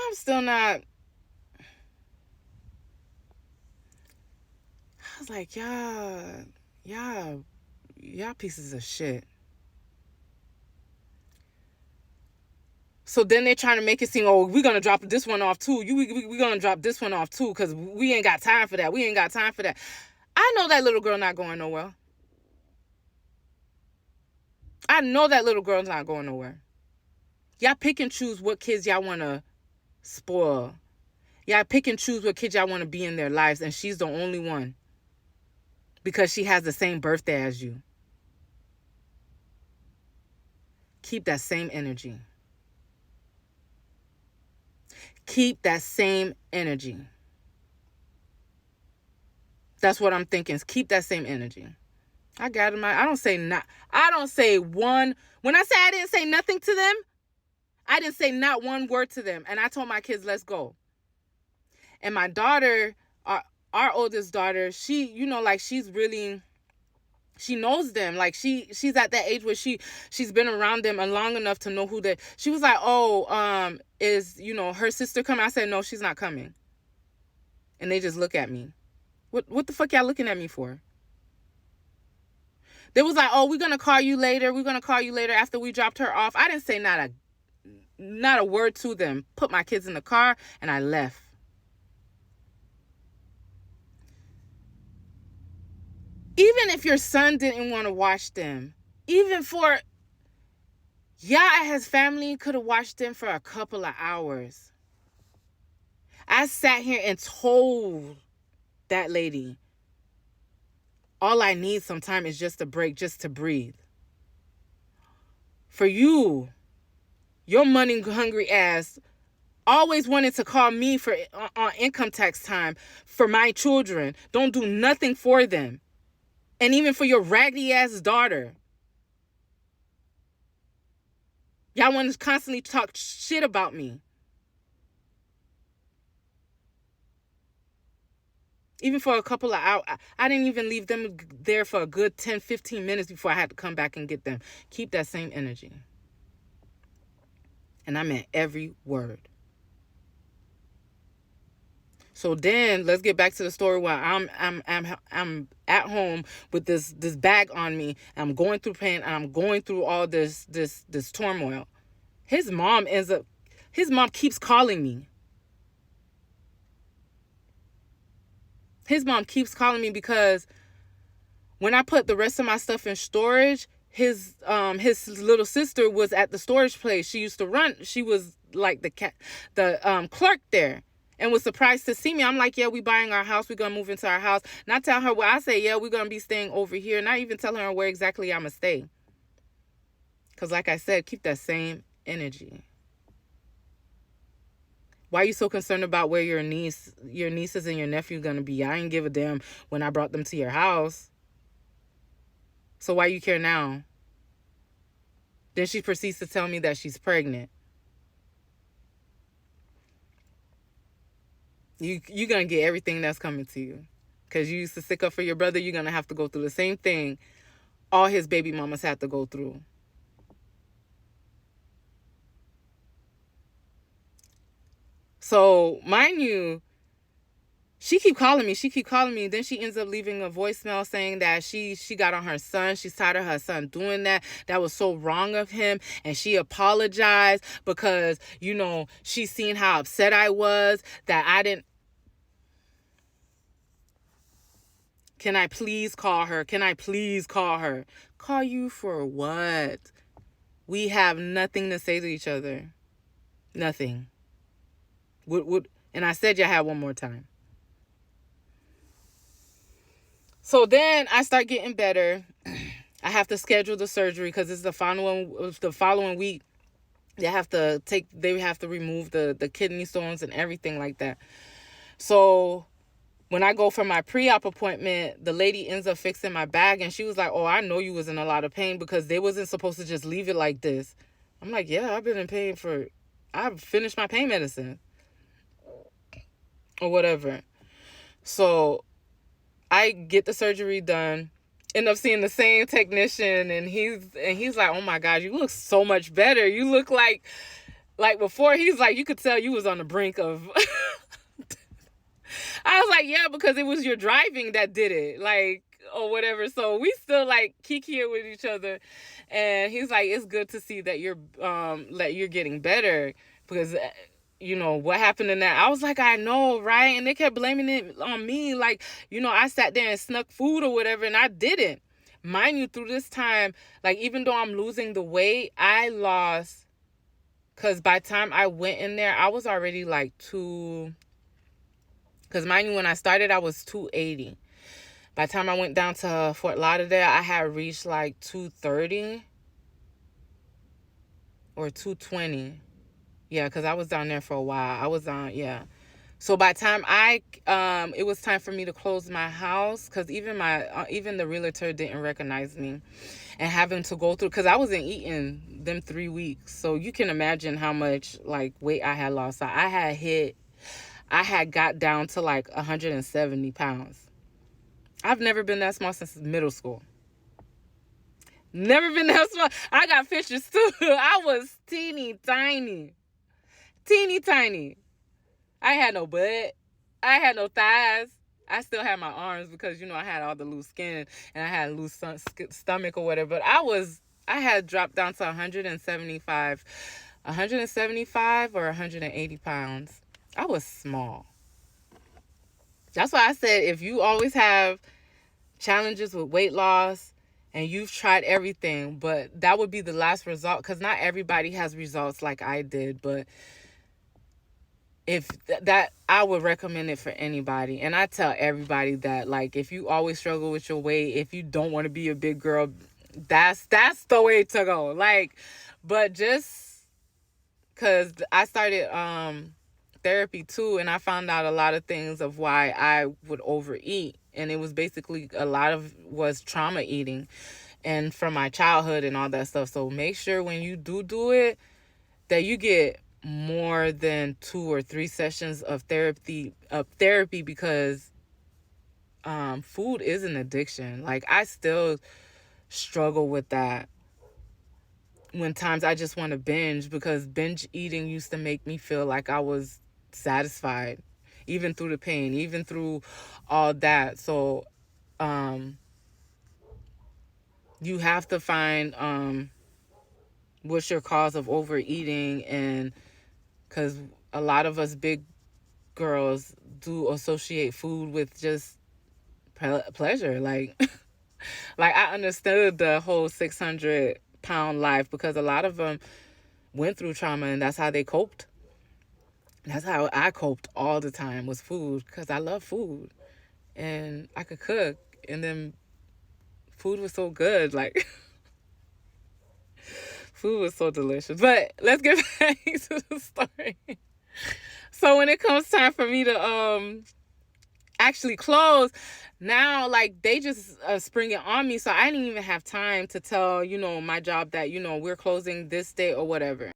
I'm still not. I was like, y'all pieces of shit. So then they're trying to make it seem, oh, we're going to drop this one off too. We're going to drop this one off too because we ain't got time for that. We ain't got time for that. I know that little girl not going nowhere. I know that little girl's not going nowhere. Y'all pick and choose what kids y'all want to spoil. Y'all pick and choose what kids y'all want to be in their lives, and she's the only one because she has the same birthday as you. Keep that same energy. Keep that same energy. That's what I'm thinking. Is keep that same energy. I got him. I don't say one. When I say I didn't say nothing to them, I didn't say not one word to them. And I told my kids, let's go. And my daughter, our oldest daughter, she, she's really, she knows them. Like she's at that age where she's been around them long enough to know who they. She was like, oh, is her sister coming? I said, no, she's not coming. And they just look at me. What the fuck y'all looking at me for? They was like, oh, we're gonna call you later. We're gonna call you later after we dropped her off. I didn't say not a word to them. Put my kids in the car and I left. Even if your son didn't want to watch them, even for his family could have watched them for a couple of hours. I sat here and told that lady, all I need sometimes is just a break, just to breathe. For you, your money hungry ass always wanted to call me for on income tax time for my children. Don't do nothing for them. And even for your raggedy ass daughter. Y'all want to constantly talk shit about me. Even for a couple of hours. I didn't even leave them there for a good 10, 15 minutes before I had to come back and get them. Keep that same energy. And I meant every word. So then let's get back to the story where I'm at home with this bag on me. And I'm going through pain and I'm going through all this turmoil. His mom keeps calling me. His mom keeps calling me because when I put the rest of my stuff in storage, his little sister was at the storage place. She used to run. She was like the clerk there. And was surprised to see me. I'm like, yeah, we buying our house. We're going to move into our house. Not tell her where. I say, yeah, we're going to be staying over here. Not even tell her where exactly I'm going to stay. Because like I said, keep that same energy. Why are you so concerned about where your nieces and your nephew going to be? I didn't give a damn when I brought them to your house. So why you care now? Then she proceeds to tell me that she's pregnant. You're going to get everything that's coming to you. Because you used to stick up for your brother, you're going to have to go through the same thing all his baby mamas had to go through. So, mind you, she keep calling me. Then she ends up leaving a voicemail saying that she got on her son. She's tired of her son doing that. That was so wrong of him. And she apologized because, she's seen how upset I was that I didn't. Can I please call her? Call you for what? We have nothing to say to each other. Nothing. And I said you had one more time. So then I start getting better. I have to schedule the surgery because it's the following week. They have to remove the kidney stones and everything like that. So when I go for my pre-op appointment, the lady ends up fixing my bag and she was like, oh, I know you was in a lot of pain because they wasn't supposed to just leave it like this. I'm like, yeah, I've been in pain I've finished my pain medicine or whatever. So I get the surgery done, end up seeing the same technician and he's like, oh my God, you look so much better. You look like Like before, he's like, you could tell you was on the brink of. I was like, yeah, because it was your driving that did it, like, or whatever. So we still like kikiing with each other, and he's like, it's good to see that you're getting better, because you know what happened in that. I was like, I know, right? And they kept blaming it on me, like, you know, I sat there and snuck food or whatever, and I didn't. Mind you, through this time, like, even though I'm losing the weight, I lost, because by the time I went in there, I was already like because mind you, when I started, I was 280. By the time I went down to Fort Lauderdale, I had reached like 230 or 220. Yeah, because I was down there for a while. I was on, yeah. So by the time it was time for me to close my house, because even the realtor didn't recognize me, and having to go through, because I wasn't eating them 3 weeks. So you can imagine how much like weight I had lost. So I had got down to like 170 pounds. I've never been that small since middle school. Never been that small. I got pictures too. I was teeny tiny. Teeny tiny. I had no butt. I had no thighs. I still had my arms because, you know, I had all the loose skin and I had a loose stomach or whatever. But I had dropped down to 175 or 180 pounds. I was small. That's why I said, if you always have challenges with weight loss and you've tried everything, but that would be the last result, because not everybody has results like I did. But if that, I would recommend it for anybody. And I tell everybody that, like, if you always struggle with your weight, if you don't want to be a big girl, that's the way to go. Like, but just because I started therapy too, and I found out a lot of things of why I would overeat, and it was basically a lot of was trauma eating, and from my childhood and all that stuff. So make sure when you do it that you get more than 2 or 3 sessions of therapy because food is an addiction. Like, I still struggle with that when times I just want to binge, because binge eating used to make me feel like I was satisfied, even through the pain, even through all that. So you have to find what's your cause of overeating, and because a lot of us big girls do associate food with just pleasure. Like, like I understood the whole 600-pound life because a lot of them went through trauma, and that's how they coped. That's how I coped all the time, was food, because I love food and I could cook, and then food was so good. Like, food was so delicious. But let's get back to the story. So when it comes time for me to actually close, now, like, they just spring it on me. So I didn't even have time to tell, you know, my job that, you know, we're closing this day or whatever.